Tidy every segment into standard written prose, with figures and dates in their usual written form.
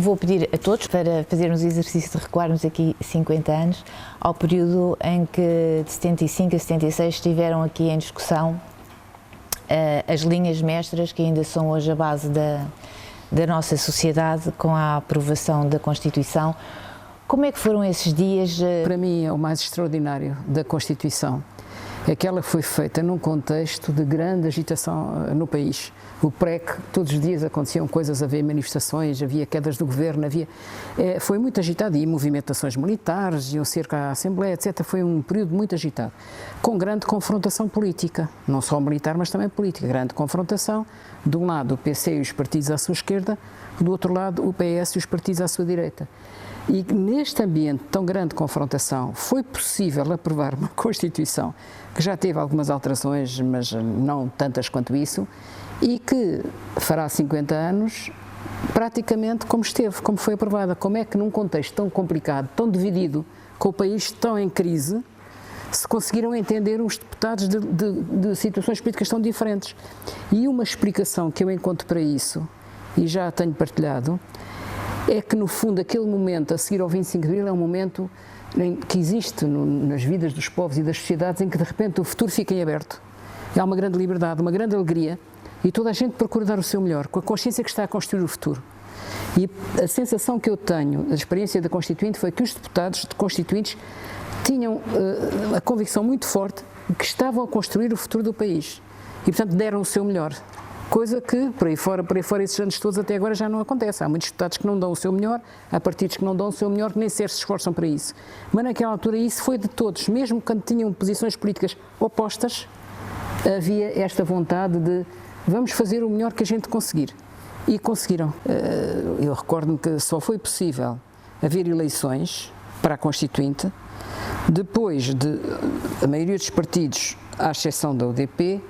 vou pedir a todos para fazermos o exercício de recuarmos aqui 50 anos ao período em que de 75 a 76 estiveram aqui em discussão as linhas mestras que ainda são hoje a base da nossa sociedade com a aprovação da Constituição. Como é que foram esses dias? Para mim é o mais extraordinário da Constituição, é que ela foi feita num contexto de grande agitação no país. O PREC, todos os dias aconteciam coisas, havia manifestações, havia quedas do governo, foi muito agitado, e movimentações militares, iam cerca à Assembleia, etc. Foi um período muito agitado, com grande confrontação política, não só militar, mas também política, grande confrontação, de um lado o PC e os partidos à sua esquerda, do outro lado o PS e os partidos à sua direita. E neste ambiente de tão grande confrontação foi possível aprovar uma Constituição que já teve algumas alterações, mas não tantas quanto isso, e que fará 50 anos praticamente como esteve, como foi aprovada. Como é que num contexto tão complicado, tão dividido, com o país tão em crise, se conseguiram entender os deputados de situações políticas tão diferentes. E uma explicação que eu encontro para isso, e já a tenho partilhado, é que no fundo aquele momento a seguir ao 25 de Abril é um momento que existe nas vidas dos povos e das sociedades em que de repente o futuro fica em aberto. Há uma grande liberdade, uma grande alegria e toda a gente procura dar o seu melhor, com a consciência que está a construir o futuro. E a sensação que eu tenho da experiência da Constituinte foi que os deputados constituintes tinham a convicção muito forte de que estavam a construir o futuro do país e portanto deram o seu melhor. Coisa que, por aí fora, esses anos todos até agora já não acontece. Há muitos deputados que não dão o seu melhor, há partidos que não dão o seu melhor, que nem sequer se esforçam para isso. Mas naquela altura isso foi de todos, mesmo quando tinham posições políticas opostas, havia esta vontade de vamos fazer o melhor que a gente conseguir. E conseguiram. Eu recordo-me que só foi possível haver eleições para a Constituinte depois de a maioria dos partidos, à exceção da UDP,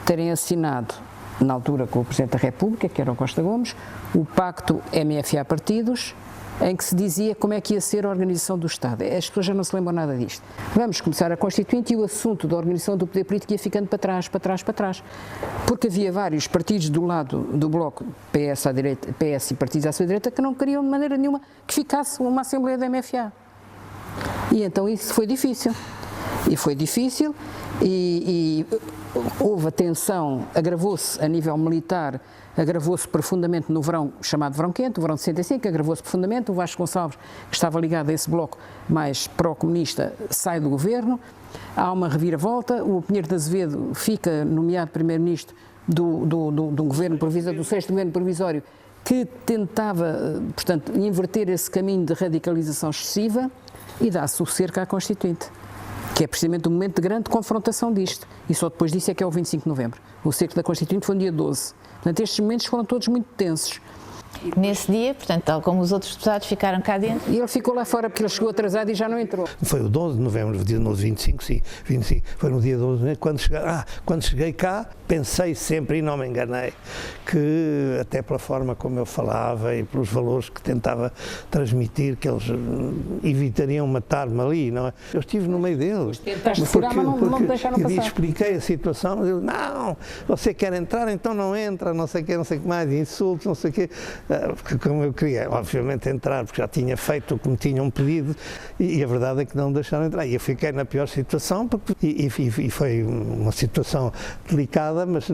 terem assinado na altura com o Presidente da República, que era o Costa Gomes, o Pacto MFA Partidos, em que se dizia como é que ia ser a organização do Estado. As pessoas já não se lembram nada disto. Vamos começar a Constituinte e o assunto da organização do poder político ia ficando para trás, porque havia vários partidos do lado do Bloco, PS à direita, PS e partidos à sua direita, que não queriam de maneira nenhuma que ficasse uma Assembleia da MFA. E então isso foi difícil. E houve a tensão, agravou-se a nível militar, agravou-se profundamente no verão chamado Verão Quente, o verão de 65, agravou-se profundamente. O Vasco Gonçalves, que estava ligado a esse bloco mais pró-comunista, sai do governo, há uma reviravolta, o Pinheiro de Azevedo fica nomeado primeiro-ministro do governo provisório, do 6º governo provisório, que tentava, portanto, inverter esse caminho de radicalização excessiva e dá-se o cerco à Constituinte, que é precisamente o momento de grande confrontação disto. E só depois disso é que é o 25 de novembro. O cerco da Constituinte foi no dia 12. Portanto, estes momentos foram todos muito tensos. Nesse dia, portanto, tal como os outros deputados ficaram cá dentro. E ele ficou lá fora porque ele chegou atrasado e já não entrou. Foi o 12 de novembro, no 25, sim, 25, foi no dia 12 de novembro. Quando cheguei cá, pensei sempre, e não me enganei, que até pela forma como eu falava e pelos valores que tentava transmitir, que eles evitariam matar-me ali, não é? Eu estive no meio deles. Tentaste segurar, mas não me deixaram passar. Expliquei a situação, eu, não, você quer entrar, então não entra, não sei o que mais, insultos, não sei o quê. Porque como eu queria, obviamente, entrar, porque já tinha feito o que me tinham pedido, e a verdade é que não me deixaram entrar. E eu fiquei na pior situação, e foi uma situação delicada, mas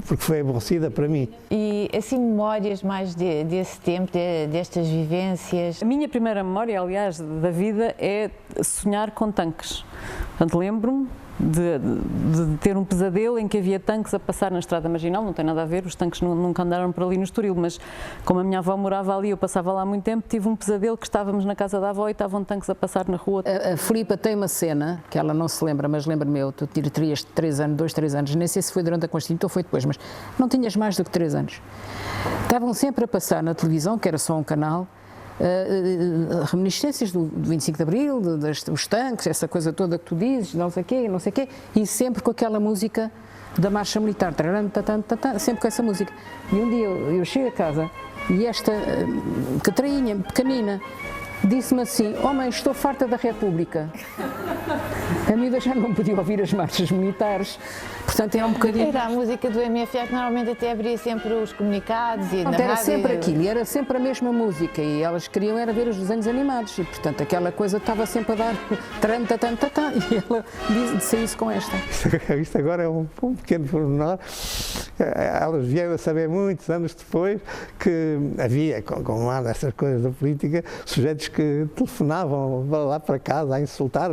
porque foi aborrecida para mim. E assim, memórias mais desse tempo, destas vivências? A minha primeira memória, aliás, da vida é sonhar com tanques. Portanto, lembro-me de ter um pesadelo em que havia tanques a passar na Estrada Marginal. Não tem nada a ver, os tanques nunca andaram por ali no Estoril, mas como a minha avó morava ali, eu passava lá há muito tempo, tive um pesadelo que estávamos na casa da avó e estavam tanques a passar na rua. A Filipa tem uma cena, que ela não se lembra, mas lembra-me eu, tu terias 2, 3 anos, nem sei se foi durante a Constituinte ou foi depois, mas não tinhas mais do que 3 anos. Estavam sempre a passar na televisão, que era só um canal, reminiscências do 25 de Abril, dos tanques, essa coisa toda que tu dizes, não sei o quê, e sempre com aquela música da marcha militar, sempre com essa música. E um dia eu chego a casa e esta Catarina, pequenina, disse-me assim: "Oh mãe, estou farta da República." A miúda já não podia ouvir as marchas militares, portanto é um bocadinho... Era a música do MFA que normalmente até abria sempre os comunicados e na rádio. Era sempre aquilo, e era sempre a mesma música, e elas queriam era ver os desenhos animados, e portanto aquela coisa estava sempre a dar tran-ta-tan-ta-tan, e ela disse com esta. Isto agora é um pequeno pormenor. Elas vieram a saber muitos anos depois que havia, como há nessas coisas da política, sujeitos que telefonavam lá para casa a insultar,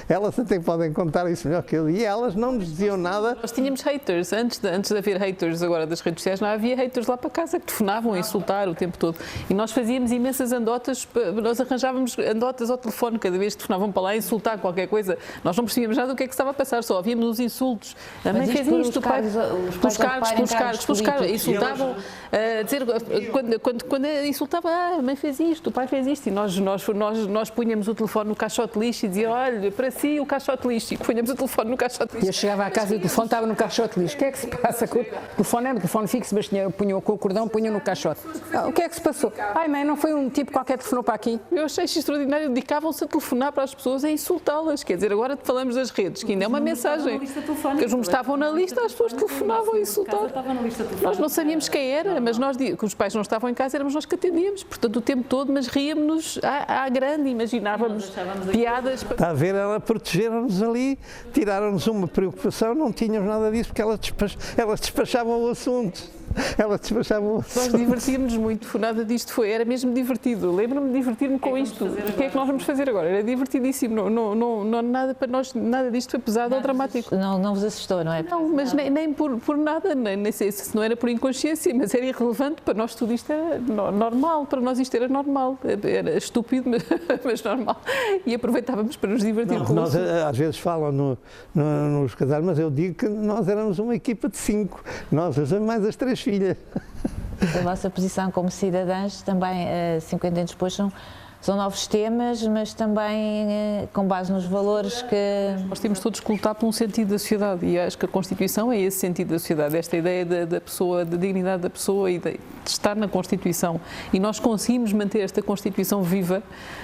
elas até podem contar isso melhor que eu, e elas não nos diziam nada. Nós tínhamos haters, antes de haver haters agora das redes sociais, não havia haters lá para casa que telefonavam a insultar o tempo todo, e nós fazíamos imensas andotas, nós arranjávamos andotas ao telefone, cada vez que telefonavam para lá a insultar qualquer coisa, nós não percebíamos nada do que é que estava a passar, só ouvíamos os insultos. A mãe fez isto, pelos cargos, insultavam, dizer, quando insultava, a mãe fez isto, o pai fez isto, e nós punhamos o telefone no caixote de lixo e dizia: "Olha, para si o caixote de lixo", e punhamos o telefone no caixote de lixo. E eu chegava à casa e o telefone estava no caixote de lixo. O que é que se passa? O telefone era um telefone fixo, mas punham com o cordão, punham no caixote. O que é que se passou? Ai mãe, não foi um tipo qualquer que telefonou para aqui? Eu achei isto extraordinário, dedicavam-se a telefonar para as pessoas, a insultá-las, quer dizer, agora falamos das redes, que ainda é uma mensagem, que eles não estavam na lista, as pessoas telefonavam a insultar. Nós não sabíamos quem era, mas nós, que os pais não estavam em casa, éramos nós que atendíamos, portanto o tempo todo, mas ríamos à grande, imaginávamos piadas. Está a ver, ela protegeram-nos ali, tiraram-nos uma preocupação, não tínhamos nada disso, porque elas despachavam o assunto. Nós divertíamos-nos muito, nada disto foi, era mesmo divertido. Lembro-me de divertir-me com isto. O que é que nós vamos fazer agora? Era divertidíssimo, não, nada para nós, nada disto foi pesado ou dramático. Não vos assustou, não é? Não, mas nem por nada, nem sei se não era por inconsciência, mas era irrelevante, para nós tudo isto era normal, para nós isto era normal, era estúpido, mas normal, e aproveitávamos para nos divertir com nós, isso. Às vezes falam nos casais, mas eu digo que nós éramos uma equipa de 5, nós mais as 3 filhas. A vossa posição como cidadãs também, 50 anos depois, são novos temas, mas também com base nos valores que... Nós temos todos que lutar por um sentido da sociedade, e acho que a Constituição é esse sentido da sociedade, esta ideia da pessoa, da dignidade da pessoa e de estar na Constituição, e nós conseguimos manter esta Constituição viva,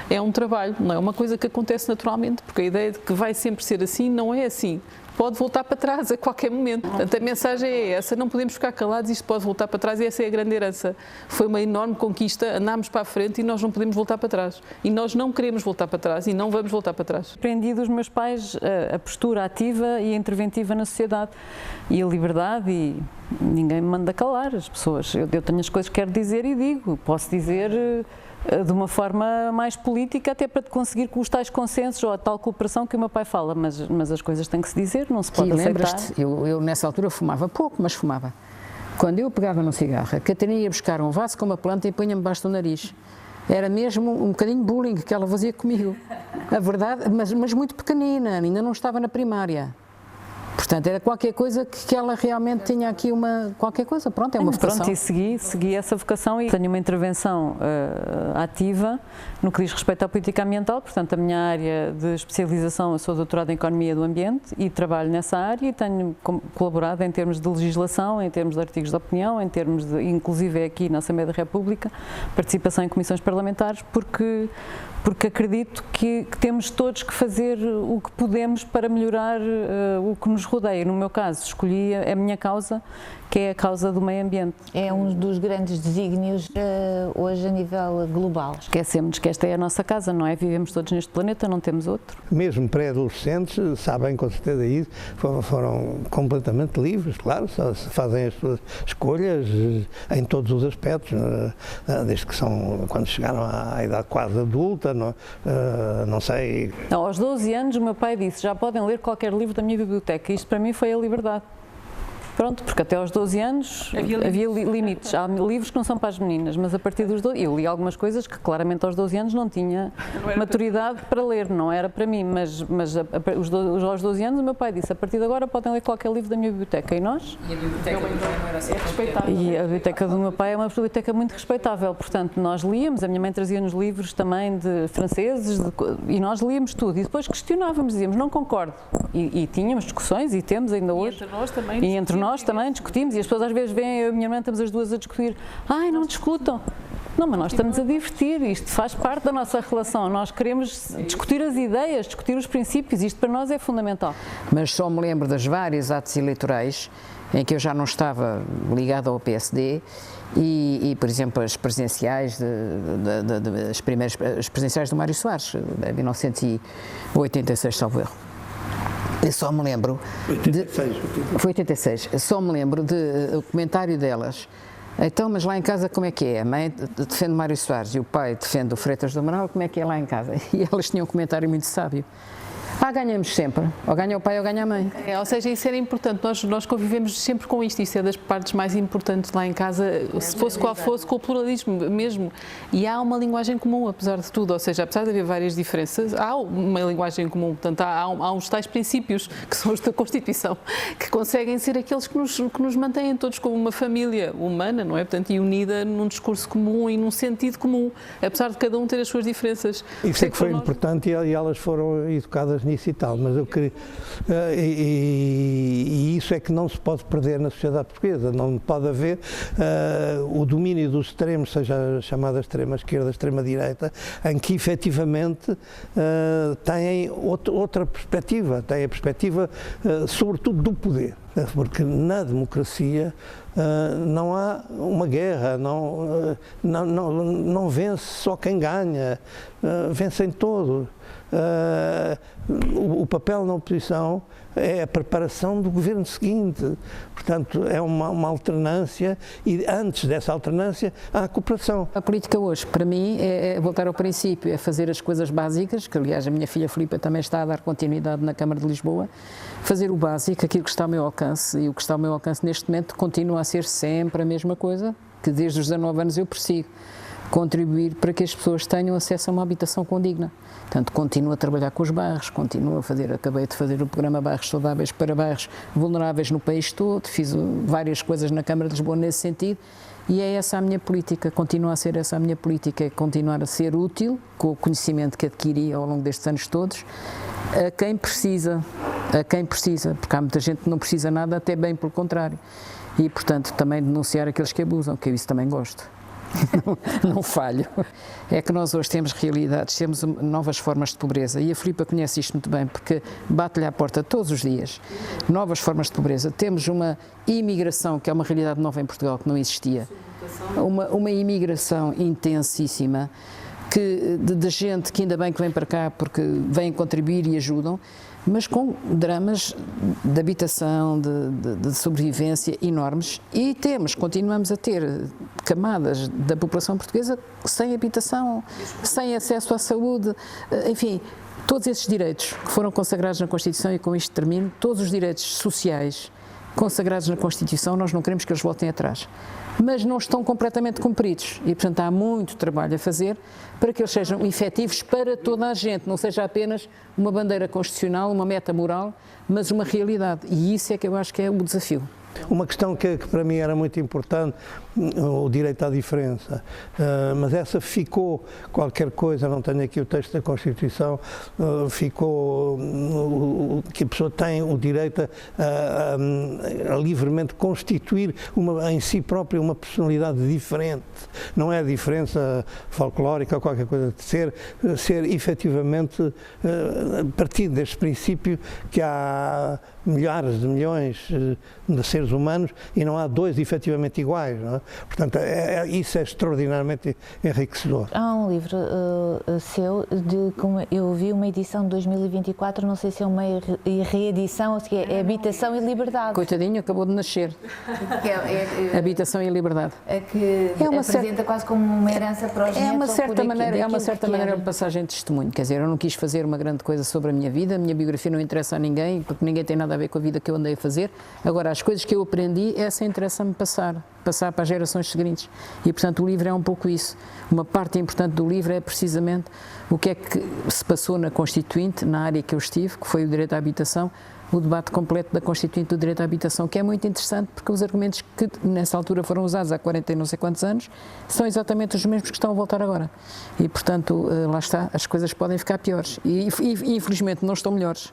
é um trabalho, não é uma coisa que acontece naturalmente, porque a ideia de que vai sempre ser assim não é assim. Pode voltar para trás a qualquer momento. Portanto, a mensagem é essa, não podemos ficar calados, isto pode voltar para trás, e essa é a grande herança. Foi uma enorme conquista, andámos para a frente e nós não podemos voltar para trás. E nós não queremos voltar para trás e não vamos voltar para trás. Aprendi dos meus pais a postura ativa e interventiva na sociedade e a liberdade, e ninguém me manda calar as pessoas. Eu tenho as coisas que quero dizer e digo, posso dizer de uma forma mais política, até para conseguir com os tais consensos ou a tal cooperação que o meu pai fala, mas as coisas têm que se dizer, não se pode aceitar. Lembras-te, eu nessa altura fumava pouco, mas fumava. Quando eu pegava no cigarro, a Catarina ia buscar um vaso com uma planta e punha-me debaixo do nariz. Era mesmo um bocadinho de bullying que ela fazia comigo. A verdade, mas muito pequenina, ainda não estava na primária. Portanto, era qualquer coisa que ela realmente tinha aqui qualquer coisa, pronto, é uma vocação. Pronto, e segui essa vocação e tenho uma intervenção ativa no que diz respeito à política ambiental, portanto a minha área de especialização, eu sou doutorada em Economia do Ambiente e trabalho nessa área e tenho colaborado em termos de legislação, em termos de artigos de opinião, em termos de, inclusive aqui na Assembleia da República, participação em comissões parlamentares, porque acredito que temos todos que fazer o que podemos para melhorar o que nos rodeia. No meu caso, escolhi a minha causa, que é a causa do meio ambiente. É um dos grandes desígnios hoje a nível global. Esquecemos que esta é a nossa casa, não é? Vivemos todos neste planeta, não temos outro. Mesmo pré-adolescentes sabem com certeza isso, foram completamente livres, claro, só fazem as suas escolhas em todos os aspectos, desde que quando chegaram à idade quase adulta, não sei. Não, aos 12 anos o meu pai disse, já podem ler qualquer livro da minha biblioteca, isto para mim foi a liberdade. Pronto, porque até aos 12 anos havia limites. Há livros que não são para as meninas, mas a partir dos 12... Eu li algumas coisas que claramente aos 12 anos não tinha maturidade para ler, não era para mim, mas aos 12 anos o meu pai disse, a partir de agora podem ler qualquer livro da minha biblioteca. E nós? E a biblioteca do pai não era assim respeitável. E a biblioteca do meu pai é uma biblioteca muito respeitável, portanto nós líamos, a minha mãe trazia-nos livros também de franceses, e nós líamos tudo, e depois questionávamos, dizíamos, não concordo. E tínhamos discussões, e temos ainda hoje. E entre nós também discutimos, e as pessoas às vezes veem, eu e a minha irmã estamos as duas a discutir, ai, não discutam. Não, mas nós estamos a divertir, isto faz parte da nossa relação, nós queremos discutir as ideias, discutir os princípios, isto para nós é fundamental. Mas só me lembro das vários atos eleitorais em que eu já não estava ligado ao PSD e por exemplo, as presidenciais, as presidenciais do Mário Soares, de 1986, salvo erro. Eu só me lembro... 86. Foi 86. Só me lembro do comentário delas. Então, mas lá em casa como é que é? A mãe defende Mário Soares e o pai defende o Freitas do Amaral, como é que é lá em casa? E elas tinham um comentário muito sábio. Ganhamos sempre, ou ganha o pai ou ganha a mãe. Ou seja, isso era importante, nós convivemos sempre com isto, isso é das partes mais importantes lá em casa, se fosse qual fosse, com o pluralismo mesmo. E há uma linguagem comum, apesar de tudo, ou seja, apesar de haver várias diferenças, há uma linguagem comum, portanto há uns tais princípios, que são os da Constituição, que conseguem ser aqueles que nos mantêm todos como uma família humana, não é? Portanto, e unida num discurso comum e num sentido comum, apesar de cada um ter as suas diferenças. Isso é que foi importante e elas foram educadas nisso e tal, mas eu queria, e isso é que não se pode perder na sociedade portuguesa, não pode haver o domínio dos extremos, seja a chamada extrema-esquerda, extrema-direita, em que efetivamente têm outra perspectiva, têm a perspectiva sobretudo do poder, porque na democracia não há uma guerra, não vence só quem ganha, vencem todos. O papel na oposição é a preparação do governo seguinte, portanto é uma alternância e antes dessa alternância há a cooperação. A política hoje, para mim, é voltar ao princípio, é fazer as coisas básicas, que aliás a minha filha Filipa também está a dar continuidade na Câmara de Lisboa, fazer o básico, aquilo que está ao meu alcance, e o que está ao meu alcance neste momento continua a ser sempre a mesma coisa, que desde os 19 anos eu persigo. Contribuir para que as pessoas tenham acesso a uma habitação condigna. Portanto, continuo a trabalhar com os bairros, acabei de fazer o programa Bairros Saudáveis para bairros vulneráveis no país todo, fiz várias coisas na Câmara de Lisboa nesse sentido e é essa a minha política, continua a ser essa a minha política, é continuar a ser útil com o conhecimento que adquiri ao longo destes anos todos, a quem precisa, porque há muita gente que não precisa nada, até bem pelo contrário. E, portanto, também denunciar aqueles que abusam, que eu isso também gosto. Não falho. É que nós hoje temos realidades, temos novas formas de pobreza e a Filipa conhece isto muito bem porque bate-lhe à porta todos os dias. Novas formas de pobreza. Temos uma imigração, que é uma realidade nova em Portugal que não existia. Uma imigração intensíssima de gente que ainda bem que vem para cá porque vêm contribuir e ajudam, mas com dramas de habitação, de sobrevivência enormes e continuamos a ter camadas da população portuguesa sem habitação, sem acesso à saúde, enfim, todos esses direitos que foram consagrados na Constituição, e com isto termino, todos os direitos sociais consagrados na Constituição, nós não queremos que eles voltem atrás, mas não estão completamente cumpridos e, portanto, há muito trabalho a fazer para que eles sejam efetivos para toda a gente, não seja apenas uma bandeira constitucional, uma meta moral, mas uma realidade, e isso é que eu acho que é o desafio. Uma questão que para mim era muito importante, o direito à diferença, mas essa ficou, qualquer coisa, não tenho aqui o texto da Constituição, ficou que a pessoa tem o direito a livremente constituir em si própria uma personalidade diferente, não é a diferença folclórica ou qualquer coisa, de ser efetivamente, partindo deste princípio que há milhares de milhões de seres humanos e não há dois efetivamente iguais, não é? Portanto, isso é extraordinariamente enriquecedor. Há um livro seu, eu vi uma edição de 2024, não sei se é uma reedição ou se é Habitação e Liberdade. Coitadinho, acabou de nascer. Habitação e Liberdade. Que apresenta quase como uma herança para os netos. É uma certa maneira de passagem de testemunho, quer dizer, eu não quis fazer uma grande coisa sobre a minha vida, a minha biografia não interessa a ninguém, porque ninguém tem nada a ver com a vida que eu andei a fazer. Agora, as coisas que eu aprendi, essa interessa-me passar para as gerações seguintes. E, portanto, o livro é um pouco isso. Uma parte importante do livro é precisamente o que é que se passou na Constituinte, na área que eu estive, que foi o direito à habitação, o debate completo da Constituinte do direito à habitação, que é muito interessante porque os argumentos que nessa altura foram usados há 40 e não sei quantos anos são exatamente os mesmos que estão a voltar agora. E, portanto, lá está, as coisas podem ficar piores. E infelizmente não estão melhores.